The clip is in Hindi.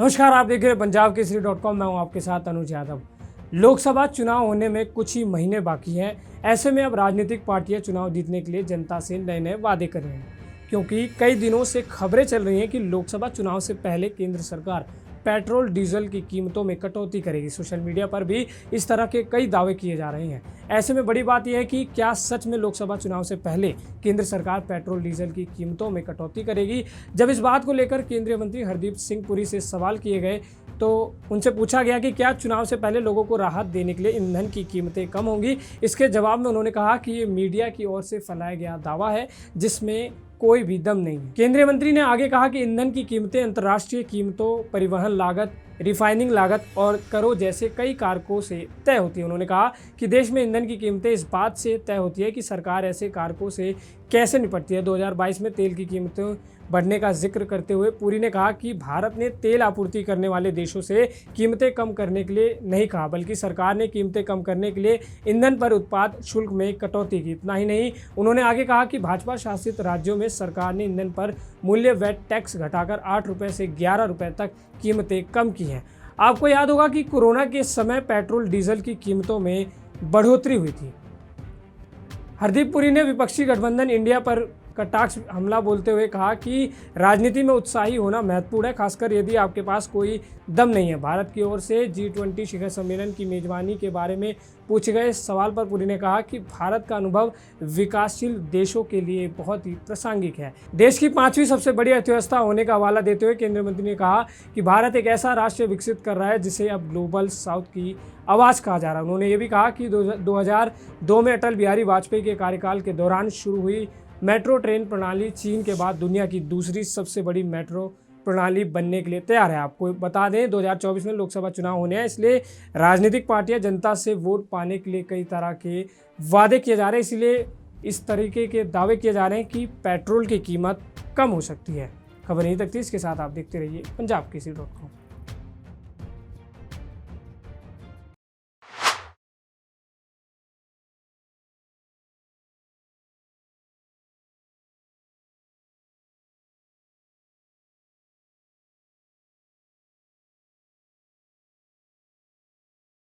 नमस्कार, आप देख रहे हैं पंजाब केसरी.com। मैं हूं आपके साथ अनुज यादव। लोकसभा चुनाव होने में कुछ ही महीने बाकी हैं। ऐसे में अब राजनीतिक पार्टियां चुनाव जीतने के लिए जनता से नए नए वादे कर रहे हैं, क्योंकि कई दिनों से खबरें चल रही हैं कि लोकसभा चुनाव से पहले केंद्र सरकार पेट्रोल डीजल की कीमतों में कटौती करेगी। सोशल मीडिया पर भी इस तरह के कई दावे किए जा रहे हैं। ऐसे में बड़ी बात यह है कि क्या सच में लोकसभा चुनाव से पहले केंद्र सरकार पेट्रोल डीजल की कीमतों में कटौती करेगी। जब इस बात को लेकर केंद्रीय मंत्री हरदीप सिंह पुरी से सवाल किए गए तो उनसे पूछा गया कि क्या चुनाव से पहले लोगों को राहत देने के लिए ईंधन की कीमतें कम होंगी। इसके जवाब में उन्होंने कहा कि ये मीडिया की ओर से फैलाया गया दावा है जिसमें कोई भी दम नहीं है। केंद्रीय मंत्री ने आगे कहा कि ईंधन की कीमतें अंतर्राष्ट्रीय कीमतों, परिवहन लागत, रिफाइनिंग लागत और करों जैसे कई कारकों से तय होती है। उन्होंने कहा कि देश में ईंधन की कीमतें इस बात से तय होती है कि सरकार ऐसे कारकों से कैसे निपटती है। 2022 में तेल की कीमतें बढ़ने का जिक्र करते हुए पुरी ने कहा कि भारत ने तेल आपूर्ति करने वाले देशों से कीमतें कम करने के लिए नहीं कहा, बल्कि सरकार ने कीमतें कम करने के लिए ईंधन पर उत्पाद शुल्क में कटौती की। इतना ही नहीं, उन्होंने आगे कहा कि भाजपा शासित राज्यों में सरकार ने ईंधन पर मूल्य वैट टैक्स घटाकर 8 रुपये से 11 रुपये तक कीमतें कम की हैं। आपको याद होगा कि कोरोना के समय पेट्रोल डीजल की कीमतों में बढ़ोतरी हुई थी। हरदीप पुरी ने विपक्षी गठबंधन इंडिया पर कटाक्ष हमला बोलते हुए कहा कि राजनीति में उत्साही होना महत्वपूर्ण है, खासकर यदि आपके पास कोई दम नहीं है। भारत की ओर से G20 शिखर सम्मेलन की मेजबानी के बारे में पूछे गए सवाल पर पुरी ने कहा कि भारत का अनुभव विकासशील देशों के लिए बहुत ही प्रासंगिक है। देश की 5वीं सबसे बड़ी अर्थव्यवस्था होने का हवाला देते हुए केंद्रीय मंत्री ने कहा कि भारत एक ऐसा राष्ट्र विकसित कर रहा है जिसे अब ग्लोबल साउथ की आवाज़ कहा जा रहा है। उन्होंने ये भी कहा कि 2002 में अटल बिहारी वाजपेयी के कार्यकाल के दौरान शुरू हुई मेट्रो ट्रेन प्रणाली चीन के बाद दुनिया की दूसरी सबसे बड़ी मेट्रो प्रणाली बनने के लिए तैयार है। आपको बता दें 2024 में लोकसभा चुनाव होने हैं, इसलिए राजनीतिक पार्टियां जनता से वोट पाने के लिए कई तरह के वादे किए जा रहे हैं। इसलिए इस तरीके के दावे किए जा रहे हैं कि पेट्रोल की कीमत कम हो सकती है। खबर यहीं तक थी। इसके साथ आप देखते रहिए पंजाब केसरी.com।